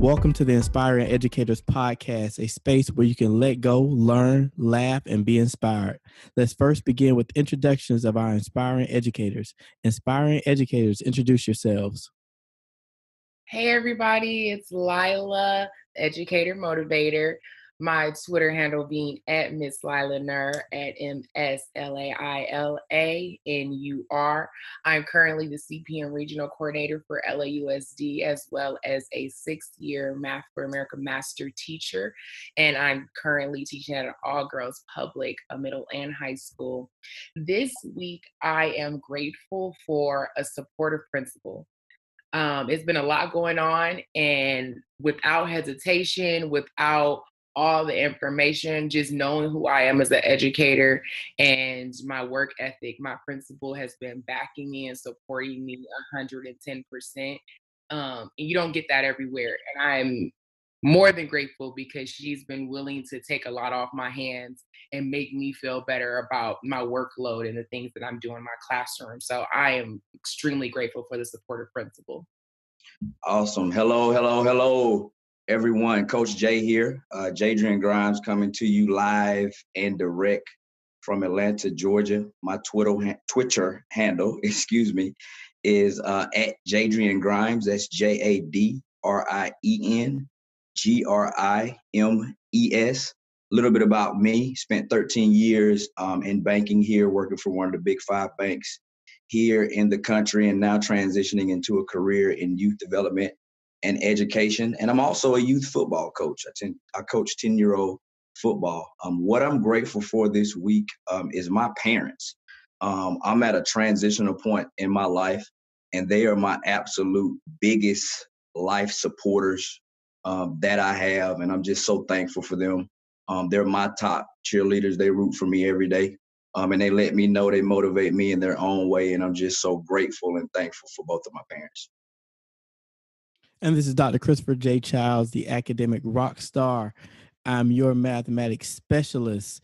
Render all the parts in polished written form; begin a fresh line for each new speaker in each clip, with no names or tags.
Welcome to the Inspiring Educators Podcast, a space where you can let go, learn, laugh, and be inspired. Let's first begin with introductions of our inspiring educators. Inspiring educators, introduce yourselves.
Hey everybody, it's Lila, educator motivator. My Twitter handle being at Miss Lila Nur at MSLAILANUR. I'm currently the CPM regional coordinator for LAUSD, as well as a 6th-year Math for America master teacher. And I'm currently teaching at an all-girls public middle and high school. This week, I am grateful for a supportive principal. It's been a lot going on, and without hesitation, without all the information, just knowing who I am as an educator and my work ethic, my principal has been backing me and supporting me 110%. And you don't get that everywhere. And I'm more than grateful because she's been willing to take a lot off my hands and make me feel better about my workload and the things that I'm doing in my classroom. So I am extremely grateful for the supportive principal.
Awesome. Hello, everyone. Coach Jay here. Jadrian Grimes coming to you live and direct from Atlanta, Georgia. My Twitter handle, is at Jadrian Grimes. That's JADRIENGRIMES. A little bit about me. Spent 13 years in banking here, working for one of the big 5 banks here in the country, and now transitioning into a career in youth development and education. And I'm also a youth football coach. I coach 10-year-old football. What I'm grateful for this week is my parents. I'm at a transitional point in my life, and they are my absolute biggest life supporters that I have, and I'm just so thankful for them. They're my top cheerleaders. They root for me every day. And they let me know, they motivate me in their own way. And I'm just so grateful and thankful for both of my parents.
And this is Dr. Christopher J. Childs, the academic rock star. I'm your mathematics specialist.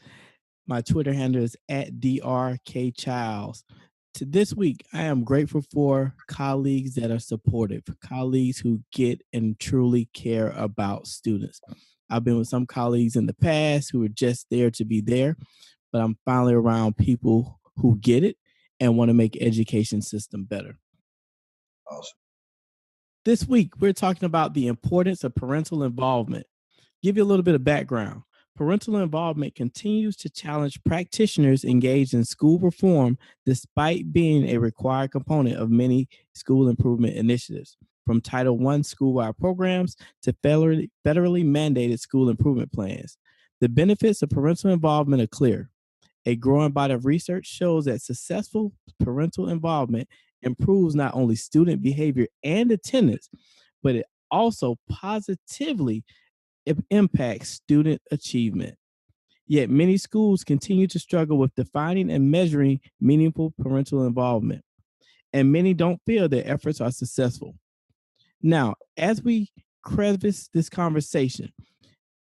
My Twitter handle is at DRKChilds. To this week, I am grateful for colleagues that are supportive, colleagues who get and truly care about students. I've been with some colleagues in the past who are just there to be there, but I'm finally around people who get it and want to make education system better.
Awesome.
This week, we're talking about the importance of parental involvement. Give you a little bit of background. Parental involvement continues to challenge practitioners engaged in school reform despite being a required component of many school improvement initiatives, from Title I school-wide programs to federally mandated school improvement plans. The benefits of parental involvement are clear. A growing body of research shows that successful parental involvement improves not only student behavior and attendance, but it also positively impacts student achievement. Yet many schools continue to struggle with defining and measuring meaningful parental involvement, and many don't feel their efforts are successful. Now, as we crevice this conversation,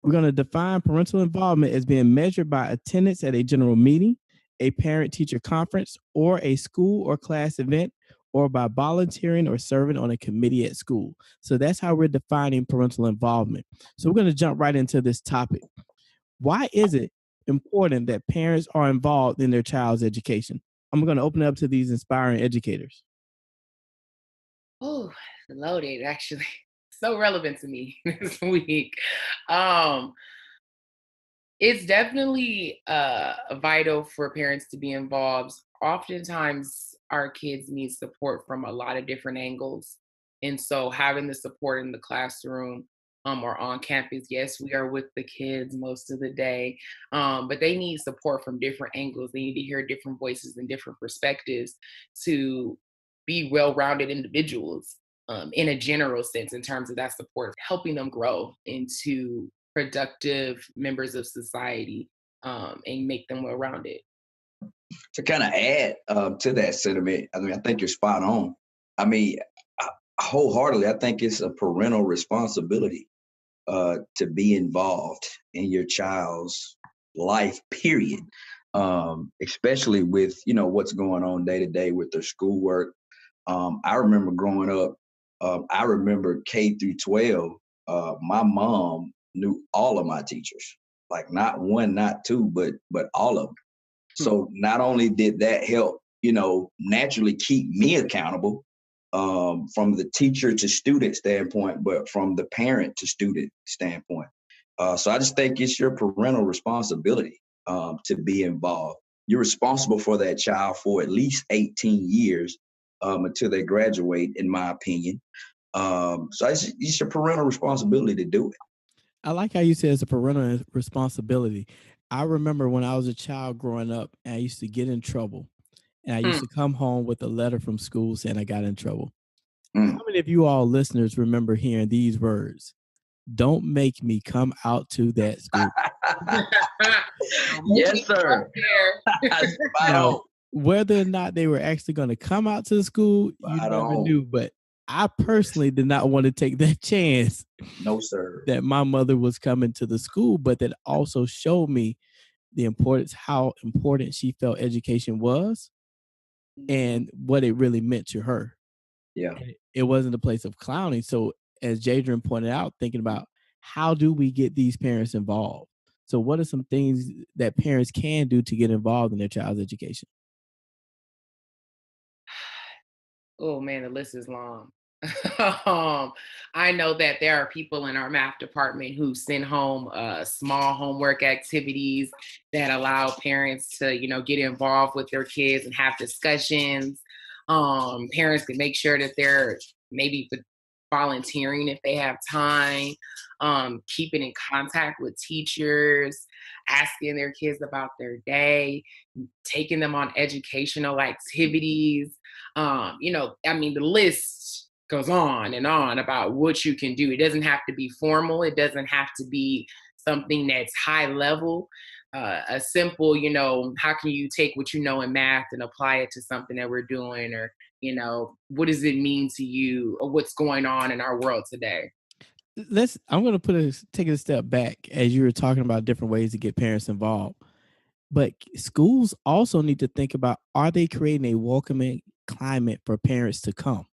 we're going to define parental involvement as being measured by attendance at a general meeting, a parent-teacher conference, or a school or class event, or by volunteering or serving on a committee at school. So that's how we're defining parental involvement. So we're going to jump right into this topic. Why is it important that parents are involved in their child's education? I'm going to open it up to these inspiring educators.
Oh, loaded, actually. So relevant to me this week. It's definitely vital for parents to be involved. Oftentimes, our kids need support from a lot of different angles. And so having the support in the classroom or on campus, yes, we are with the kids most of the day, but they need support from different angles. They need to hear different voices and different perspectives to be well-rounded individuals in a general sense in terms of that support, helping them grow into productive members of society and make them well-rounded.
To kind of add to that sentiment, I think you're spot on. Wholeheartedly, I think it's a parental responsibility to be involved in your child's life, period. Especially with, what's going on day to day with their schoolwork. I remember growing up, I remember K through 12 my mom knew all of my teachers, like not one, not two, but all of them. So not only did that help, naturally keep me accountable from the teacher to student standpoint, but from the parent to student standpoint. So I just think it's your parental responsibility to be involved. You're responsible for that child for at least 18 years until they graduate, in my opinion. So it's your parental responsibility to do it.
I like how you said it's a parental responsibility. I remember when I was a child growing up, and I used to get in trouble, and I used to come home with a letter from school saying I got in trouble. How many of you all listeners remember hearing these words? Don't make me come out to that school.
Yes, sir.
Now, whether or not they were actually going to come out to the school, you never knew. But I personally did not want to take that chance.
No, sir.
That my mother was coming to the school, but that also showed me the importance, how important she felt education was and what it really meant to her.
Yeah.
It wasn't a place of clowning. So as Jadrian pointed out, thinking about how do we get these parents involved? So what are some things that parents can do to get involved in their child's education?
Oh man, the list is long. I know that there are people in our math department who send home small homework activities that allow parents to, get involved with their kids and have discussions. Parents can make sure that they're maybe volunteering if they have time, keeping in contact with teachers, asking their kids about their day, taking them on educational activities. The list goes on and on about what you can do. It doesn't have to be formal. It doesn't have to be something that's high level. A simple, how can you take what you know in math and apply it to something that we're doing, or what does it mean to you, or what's going on in our world today?
I'm going to take it a step back as you were talking about different ways to get parents involved. But schools also need to think about, are they creating a welcoming climate for parents to come?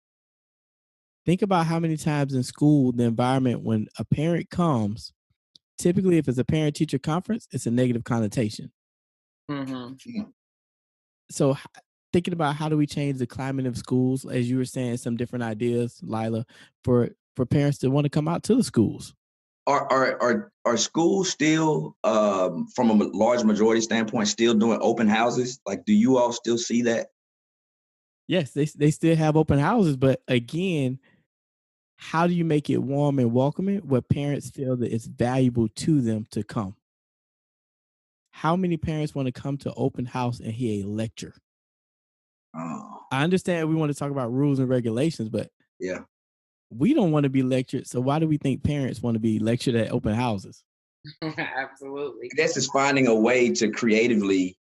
Think about how many times in school, the environment, when a parent comes, typically if it's a parent teacher conference, it's a negative connotation.
Mm-hmm.
So thinking about how do we change the climate of schools, as you were saying, some different ideas, Lila, for parents to want to come out to the schools.
Are schools still, from a large majority standpoint, still doing open houses? Like, do you all still see that?
Yes, they still have open houses, but again, how do you make it warm and welcoming where parents feel that it's valuable to them to come? How many parents want to come to open house and hear a lecture?
Oh.
I understand we want to talk about rules and regulations, but
yeah,
we don't want to be lectured. So why do we think parents want to be lectured at open houses?
Absolutely.
I guess it's finding a way to creatively,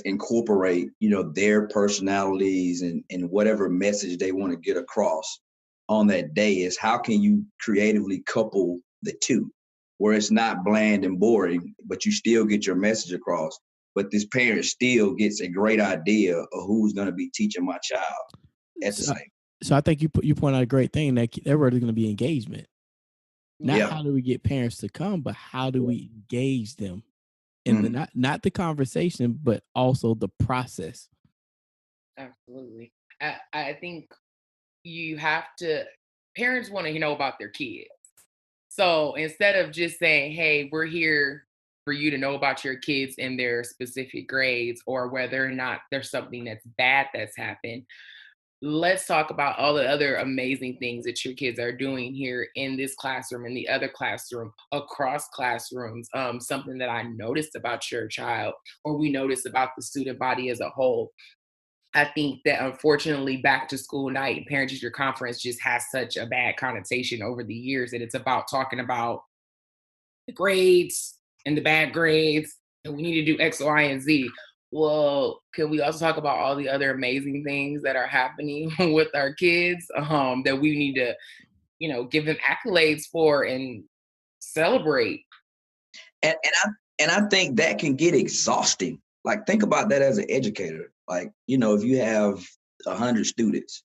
incorporate, their personalities and whatever message they want to get across on that day. Is how can you creatively couple the two where it's not bland and boring, but you still get your message across, but this parent still gets a great idea of who's going to be teaching my child at the same.
So I think you point out a great thing, that their word is going to be engagement. Not how do we get parents to come, but how do we engage them in the not the conversation, but also the process.
Absolutely. I think you have to, parents want to know about their kids. So instead of just saying, hey, we're here for you to know about your kids and their specific grades, or whether or not there's something that's bad that's happened, let's talk about all the other amazing things that your kids are doing here in this classroom, in the other classroom, across classrooms. Something that I noticed about your child, or we noticed about the student body as a whole. I think that unfortunately, back to school night, parent teacher conference just has such a bad connotation over the years, that it's about talking about the grades and the bad grades, and we need to do X, Y, and Z. Well, can we also talk about all the other amazing things that are happening with our kids, that we need to, give them accolades for and celebrate?
And I think that can get exhausting. Like, think about that as an educator. Like, if you have 100 students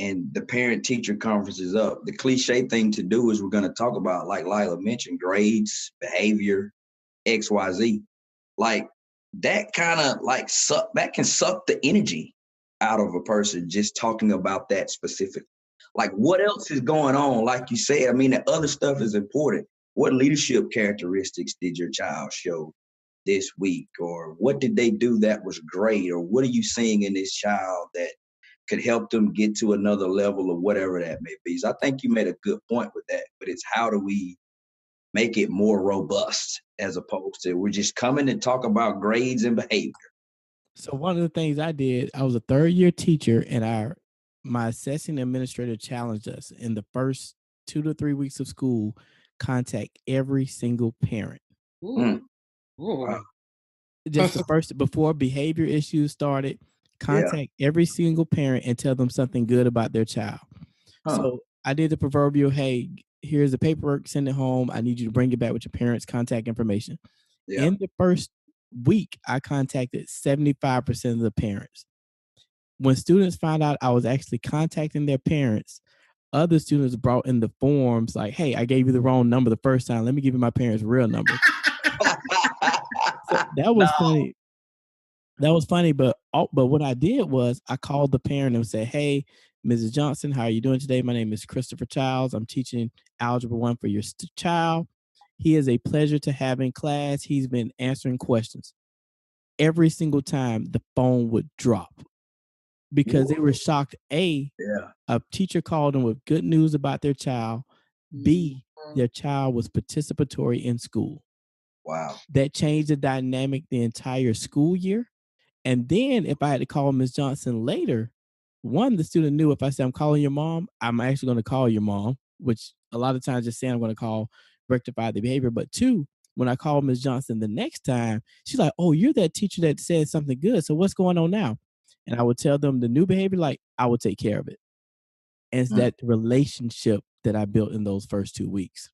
and the parent teacher conference is up, the cliche thing to do is we're going to talk about, like Lila mentioned, grades, behavior, XYZ. Like that kind of like that can suck the energy out of a person just talking about that specific. Like what else is going on? Like you said, I mean, the other stuff is important. What leadership characteristics did your child show this week? Or what did they do that was great? Or what are you seeing in this child that could help them get to another level of whatever that may be? So I think you made a good point with that, but it's how do we make it more robust as opposed to we're just coming to talk about grades and behavior.
So one of the things I did, I was a third-year teacher, and my assessing administrator challenged us in the first 2 to 3 weeks of school, contact every single parent.
Ooh.
Wow.
Just the first, before behavior issues started, contact every single parent and tell them something good about their child. So I did the proverbial, hey, here's the paperwork, send it home. I need you to bring it back with your parents' contact information. In the first week, I contacted 75% of the parents. When students found out I was actually contacting their parents, other students brought in the forms like, hey, I gave you the wrong number the first time. Let me give you my parents' real number. So that was funny. That was funny, but what I did was I called the parent and said, hey, Mrs. Johnson, how are you doing today? My name is Christopher Childs. I'm teaching Algebra 1 for your child. He is a pleasure to have in class. He's been answering questions. Every single time the phone would drop because they were shocked. A teacher called them with good news about their child. B, their child was participatory in school.
Wow.
That changed the dynamic the entire school year. And then if I had to call Ms. Johnson later, one, the student knew if I said I'm calling your mom, I'm actually going to call your mom, which a lot of times just saying I'm going to call rectify the behavior. But two, when I call Ms. Johnson the next time, she's like, oh, you're that teacher that said something good. So what's going on now? And I would tell them the new behavior, like I would take care of it. And it's that relationship that I built in those first 2 weeks.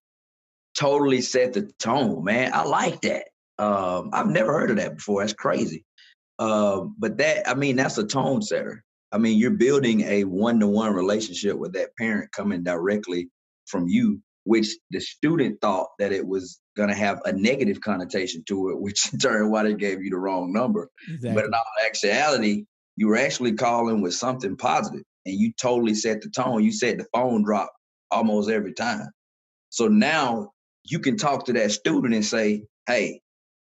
Totally set the tone, man. I like that. I've never heard of that before. That's crazy. But that, I mean, that's a tone setter. I mean, you're building a one-to-one relationship with that parent coming directly from you, which the student thought that it was going to have a negative connotation to it, which in turn why they gave you the wrong number.
Exactly.
But in all actuality, you were actually calling with something positive, and you totally set the tone. You said the phone dropped almost every time. So now you can talk to that student and say, hey,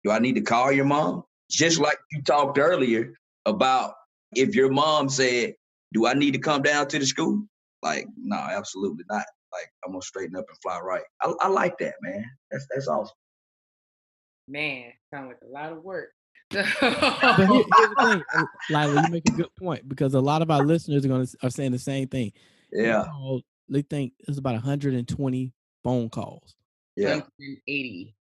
do I need to call your mom? Just like you talked earlier about if your mom said, do I need to come down to the school? Like, no, absolutely not. Like, I'm going to straighten up and fly right. I like that, man. That's awesome.
Man, sounds like a lot of work.
But here's the thing, Lila, you make a good point because a lot of our listeners are saying the same thing.
Yeah.
They think it's about 120 phone calls.
Yeah.
180.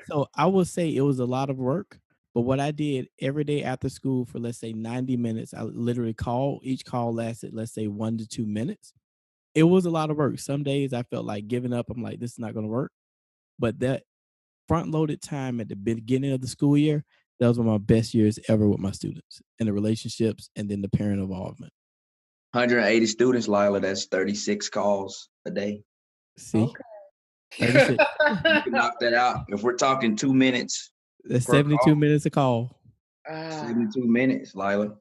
So I would say it was a lot of work, but what I did every day after school for, let's say 90 minutes, I literally called. Each call lasted, let's say 1 to 2 minutes. It was a lot of work. Some days I felt like giving up. I'm like, this is not going to work. But that front-loaded time at the beginning of the school year, that was one of my best years ever with my students and the relationships and then the parent involvement.
180 students, Lila, that's 36 calls a day.
See?
Okay.
36.
You can knock that out. If we're talking 2 minutes.
That's 72 minutes a call.
72 minutes, Lila.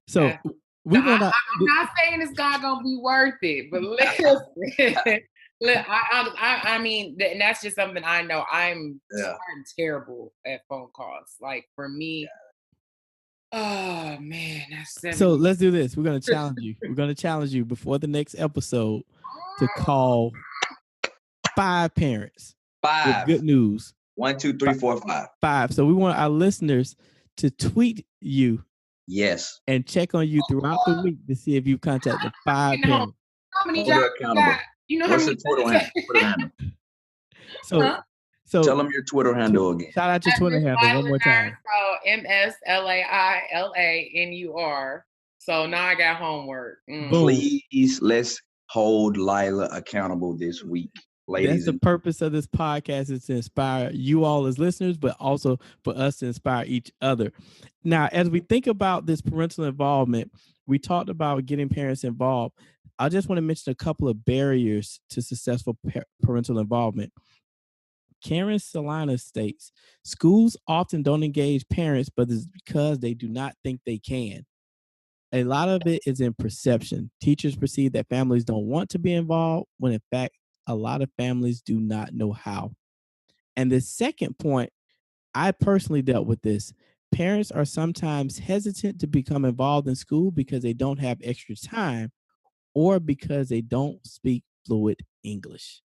So
yeah.
we
I'm not saying it's not gonna be worth it, but listen, I mean, and that's just something I know. I'm terrible at phone calls. Like for me, oh man, that's 70.
So let's do this. We're gonna challenge you. We're gonna challenge you before the next episode to call 5 parents.
5
with good news.
1, 2, 3, 4, 5.
5. So we want our listeners to tweet you.
Yes.
And check on you throughout the week to see if you contacted 5 parents.
How many jobs you got? You know,
what's your Twitter handle?
So
tell them your Twitter handle again.
Shout out your Twitter handle one more time.
So MSLAILANUR. So now I got homework.
Please, let's hold Lila accountable this week. ladies.
That's the purpose of this podcast, is to inspire you all as listeners, but also for us to inspire each other. Now, as we think about this parental involvement, we talked about getting parents involved. I just want to mention a couple of barriers to successful parental involvement. Karen Salina states, schools often don't engage parents, but it's because they do not think they can. A lot of it is in perception. Teachers perceive that families don't want to be involved, when in fact, a lot of families do not know how. And the second point, I personally dealt with this. Parents are sometimes hesitant to become involved in school because they don't have extra time or because they don't speak fluid English.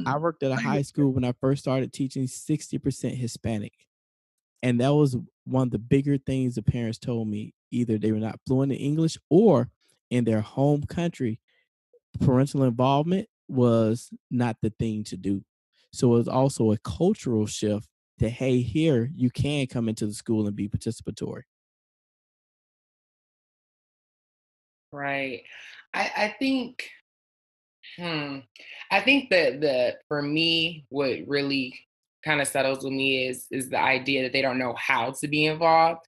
I worked at a high school when I first started teaching, 60% Hispanic. And that was one of the bigger things the parents told me. Either they were not fluent in English, or in their home country, parental involvement was not the thing to do. So it was also a cultural shift to, hey, here you can come into the school and be participatory.
Right. I think I think that the for me, what really kind of settles with me is the idea that they don't know how to be involved.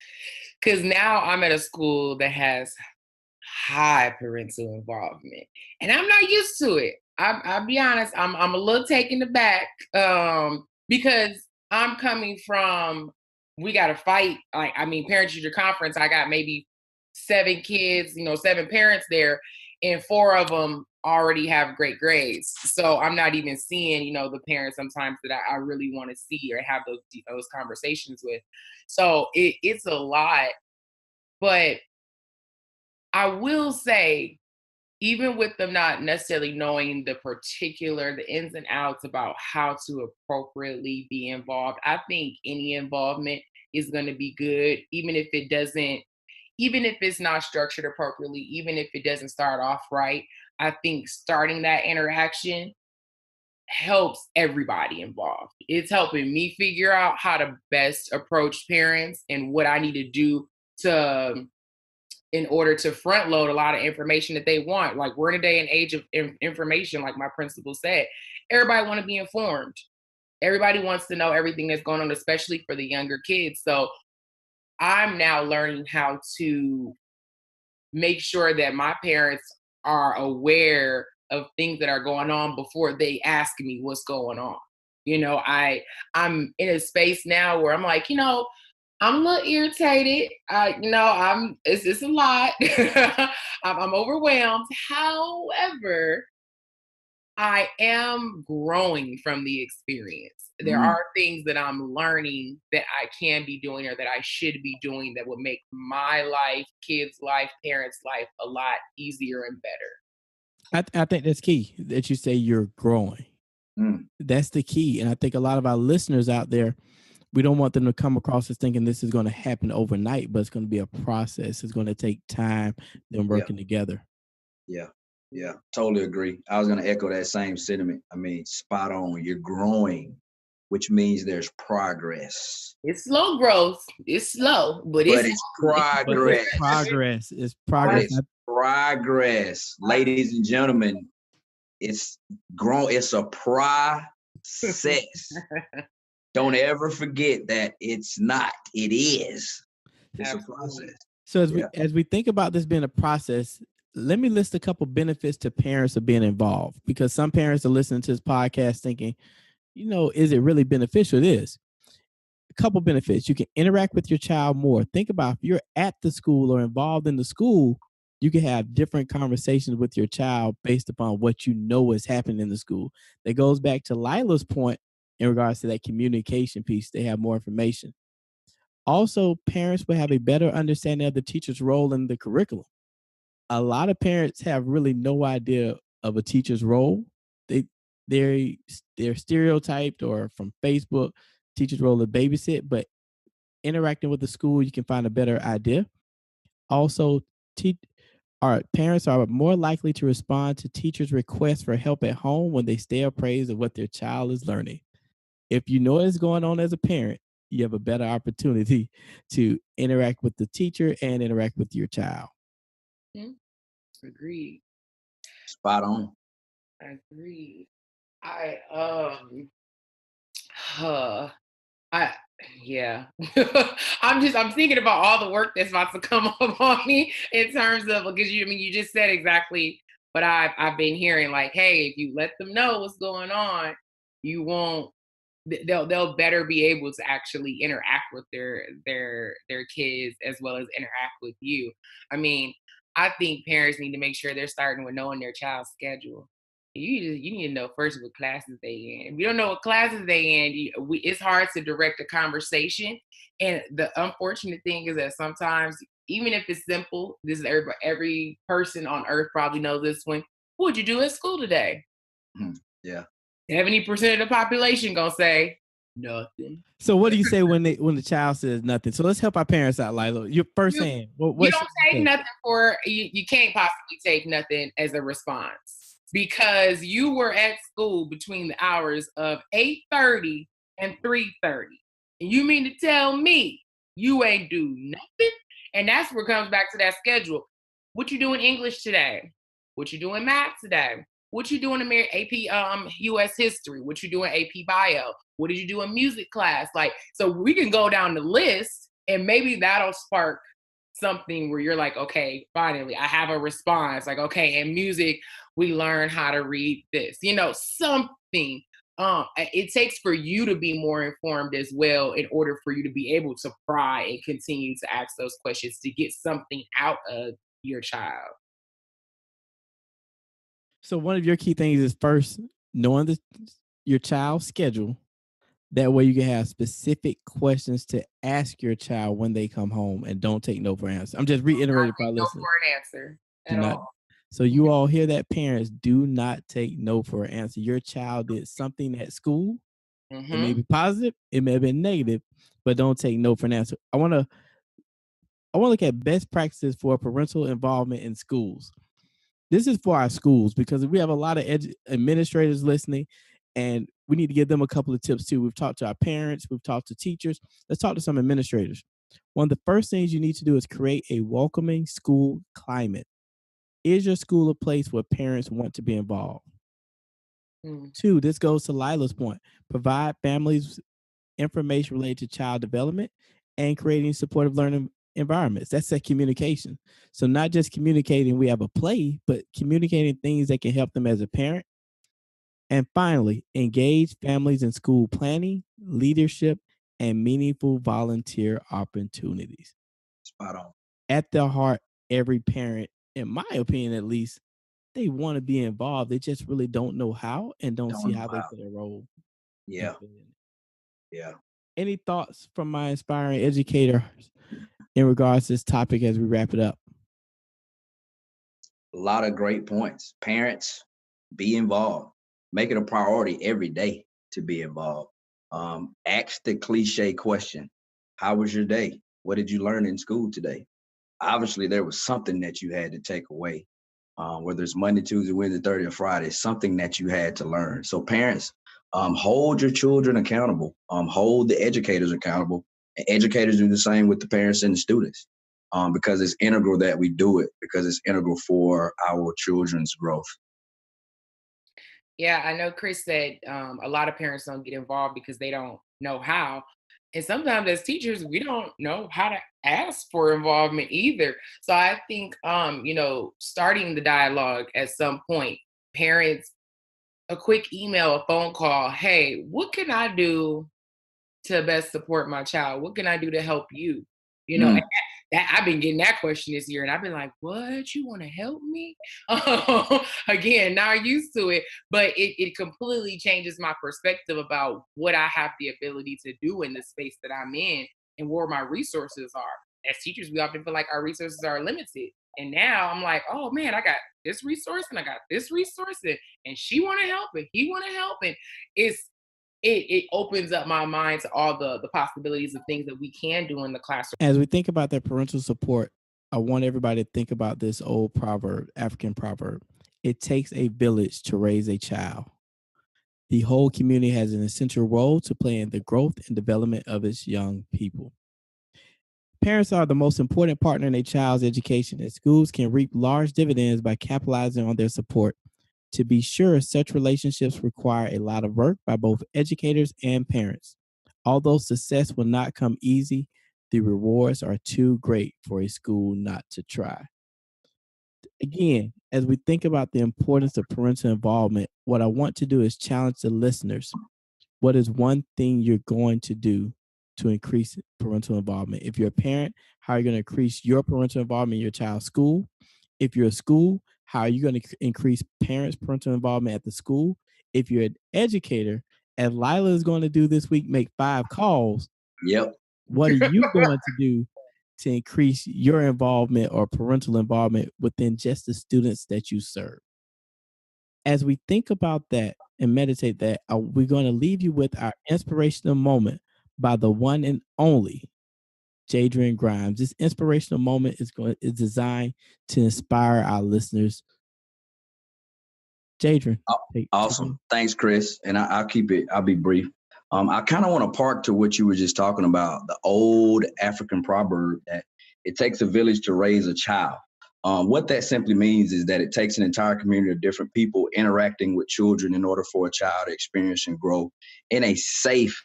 Because now I'm at a school that has high parental involvement, and I'm not used to it. I'll be honest, I'm a little taken aback, because I'm coming from, we got to fight. Like, I mean, parent teacher conference, I got maybe 7 kids, 7 parents there, and 4 of them already have great grades. So I'm not even seeing, the parents sometimes that I really want to see or have those conversations with. So it's a lot, but I will say, even with them not necessarily knowing the ins and outs about how to appropriately be involved, I think any involvement is going to be good, even if it's not structured appropriately, even if it doesn't start off right. I think starting that interaction helps everybody involved. It's helping me figure out how to best approach parents and what I need to do to in order to front load a lot of information that they want. Like, we're in a day and age of information, like my principal said. Everybody want to be informed. Everybody wants to know everything that's going on, especially for the younger kids. So I'm now learning how to make sure that my parents are aware of things that are going on before they ask me what's going on. I'm in a space now where I'm like, I'm a little irritated. It's a lot. I'm overwhelmed. However, I am growing from the experience. There are things that I'm learning that I can be doing or that I should be doing that would make my life, kids' life, parents' life a lot easier and better.
I think that's key that you say you're growing. That's the key. And I think a lot of our listeners out there, we don't want them to come across as thinking this is going to happen overnight, but it's going to be a process. It's going to take time, them working together.
Yeah, totally agree. I was going to echo that same sentiment. I mean, spot on. You're growing, which means there's progress.
It's slow growth. It's slow, but it's
progress.
It's progress. It's progress.
It's progress. Ladies and gentlemen, it's grown. It's a process. Don't ever forget that it's not. It is. It's
Absolutely.
a process.
So as we think about this being a process, let me list a couple benefits to parents of being involved, because some parents are listening to this podcast thinking, is it really beneficial? It is. A couple benefits. You can interact with your child more. Think about, if you're at the school or involved in the school, you can have different conversations with your child based upon what you know is happening in the school. That goes back to Lila's point in regards to that communication piece. They have more information. Also, parents will have a better understanding of the teacher's role in the curriculum. A lot of parents have really no idea of a teacher's role. They they're stereotyped, or from Facebook, teacher's role to babysit, but interacting with the school, you can find a better idea. Also, our parents are more likely to respond to teachers' requests for help at home when they stay appraised of what their child is learning. If you know what's going on as a parent, you have a better opportunity to interact with the teacher and interact with your child.
Agreed.
Spot on.
Agreed. I uh, I yeah. I'm thinking about all the work that's about to come up on me in terms of, because you just said exactly what I've been hearing. Like, hey, if you let them know what's going on, you won't they'll better be able to actually interact with their kids as well as interact with you. I mean, I think parents need to make sure they're starting with knowing their child's schedule. You need to know first what classes they in. If you don't know what classes they in, it's hard to direct a conversation. And the unfortunate thing is that sometimes, even if it's simple, this is every person on earth probably knows this one. What'd you do at school today?
Yeah.
70% of the population gonna say nothing.
So what do you say when the child says nothing? So let's help our parents out, Lila. Your first
You,
hand.
you
What
don't
should we
take
say?
nothing for you can't possibly take nothing as a response because you were at school between the hours of 8:30 and 3:30. And you mean to tell me you ain't do nothing? And that's where it comes back to that schedule. What you doing English today? What you doing math today? What you doing in AP US history? What you doing AP bio? What did you do in music class? Like, so we can go down the list and maybe that'll spark something where you're like, okay, finally, I have a response. Like, okay, in music, we learn how to read this, something. It takes for you to be more informed as well in order for you to be able to pry and continue to ask those questions to get something out of your child.
So one of your key things is first knowing your child's schedule. That way you can have specific questions to ask your child when they come home and don't take no for an answer. I'm just reiterating for our
No
listeners.
for an answer
Do
at
not.
all.
So you all hear that, parents, do not take no for an answer. Your child did something at school. It may
Mm-hmm.
be positive, it may have been negative, but don't take no for an answer. I want to look at best practices for parental involvement in schools. This is for our schools because we have a lot of administrators listening, and we need to give them a couple of tips too. We've talked to our parents, we've talked to teachers. Let's talk to some administrators. One of the first things you need to do is create a welcoming school climate. Is your school a place where parents want to be involved?
Mm.
Two, this goes to Lila's point. Provide families information related to child development and creating supportive learning environments. That's that communication. So not just communicating we have a play, but communicating things that can help them as a parent. And finally, engage families in school planning, leadership, and meaningful volunteer opportunities.
Spot on.
At their heart, every parent, in my opinion at least, they want to be involved. They just really don't know how and don't see
Don't know
how they
how.
play a role.
Yeah. Yeah.
Any thoughts from my inspiring educator in regards to this topic as we wrap it up?
A lot of great points. Parents, be involved. Make it a priority every day to be involved. Ask the cliche question: how was your day? What did you learn in school today? Obviously, there was something that you had to take away. Whether it's Monday, Tuesday, Wednesday, Thursday, or Friday, something that you had to learn. So parents, hold your children accountable. Hold the educators accountable. And educators do the same with the parents and the students, because it's integral that we do it, because it's integral for our children's growth.
Yeah, I know Chris said a lot of parents don't get involved because they don't know how. And sometimes as teachers, we don't know how to ask for involvement either. So I think, starting the dialogue at some point, parents, a quick email, a phone call, hey, what can I do to best support my child? What can I do to help you? And
Mm,
that I've been getting that question this year, and I've been like, "What? You want to help me?" Again, not used to it, but it completely changes my perspective about what I have the ability to do in the space that I'm in and where my resources are. As teachers, we often feel like our resources are limited, and now I'm like, "Oh man, I got this resource and I got this resource, and she want to help and he want to help, and it's it opens up my mind to all the possibilities of things that we can do in the classroom.
As we think about that parental support, I want everybody to think about this old proverb, African proverb. It takes a village to raise a child. The whole community has an essential role to play in the growth and development of its young people. Parents are the most important partner in a child's education, and schools can reap large dividends by capitalizing on their support. To be sure, such relationships require a lot of work by both educators and parents. Although success will not come easy, the rewards are too great for a school not to try. Again, as we think about the importance of parental involvement, what I want to do is challenge the listeners. What is one thing you're going to do to increase parental involvement? If you're a parent, how are you going to increase your parental involvement in your child's school? If you're a school, how are you going to increase parents' parental involvement at the school? If you're an educator, as Lila is going to do this week, make 5 calls.
Yep.
What are you going to do to increase your involvement or parental involvement within just the students that you serve? As we think about that and meditate that, we're going to leave you with our inspirational moment by the one and only Jadrian Grimes. This inspirational moment is designed to inspire our listeners. Jadrian.
Awesome. Thanks, Chris. And I'll be brief. I kind of want to park to what you were just talking about, the old African proverb that it takes a village to raise a child. What that simply means is that it takes an entire community of different people interacting with children in order for a child to experience and grow in a safe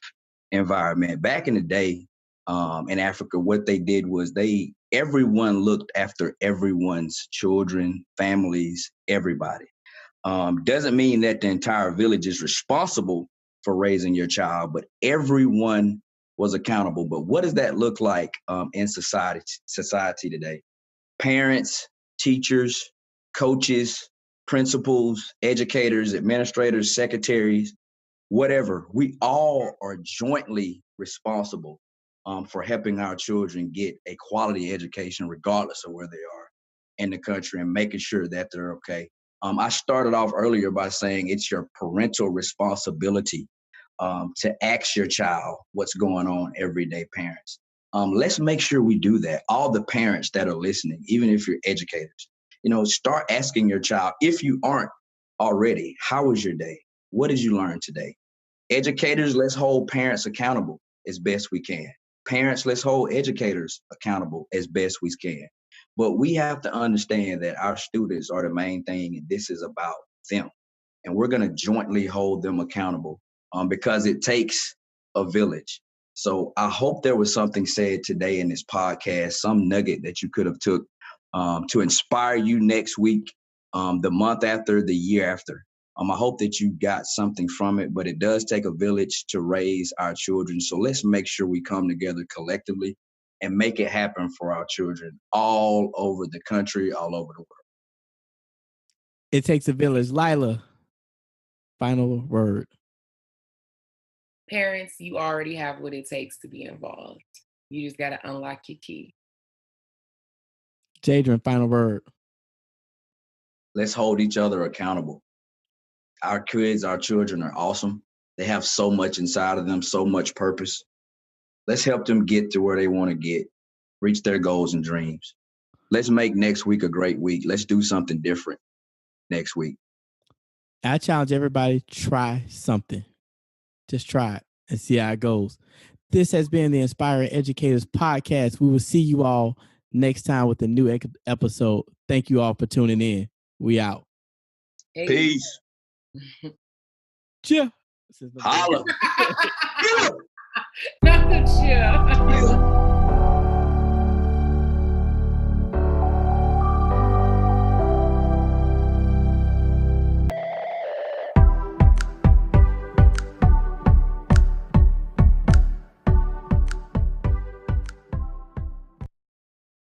environment. Back in the day, in Africa, what they did was everyone looked after everyone's children, families, everybody. Doesn't mean that the entire village is responsible for raising your child, but everyone was accountable. But what does that look like in society today? Parents, teachers, coaches, principals, educators, administrators, secretaries, whatever, we all are jointly responsible for helping our children get a quality education, regardless of where they are in the country, and making sure that they're okay. I started off earlier by saying it's your parental responsibility to ask your child what's going on every day, parents. Let's make sure we do that. All the parents that are listening, even if you're educators, start asking your child, if you aren't already, how was your day? What did you learn today? Educators, let's hold parents accountable as best we can. Parents, let's hold educators accountable as best we can. But we have to understand that our students are the main thing, and this is about them. And we're going to jointly hold them accountable because it takes a village. So I hope there was something said today in this podcast, some nugget that you could have took to inspire you next week, the month after, the year after. I hope that you got something from it, but it does take a village to raise our children. So let's make sure we come together collectively and make it happen for our children all over the country, all over the world.
It takes a village. Lila, final word.
Parents, you already have what it takes to be involved. You just got to unlock your key.
Jadrian, final word.
Let's hold each other accountable. Our kids, our children are awesome. They have so much inside of them, so much purpose. Let's help them get to where they want to get, reach their goals and dreams. Let's make next week a great week. Let's do something different next week.
I challenge everybody, try something. Just try it and see how it goes. This has been the Inspiring Educators Podcast. We will see you all next time with a new episode. Thank you all for tuning in. We out.
Hey.
Peace.
Cheer.
Holla.
Not the cheer.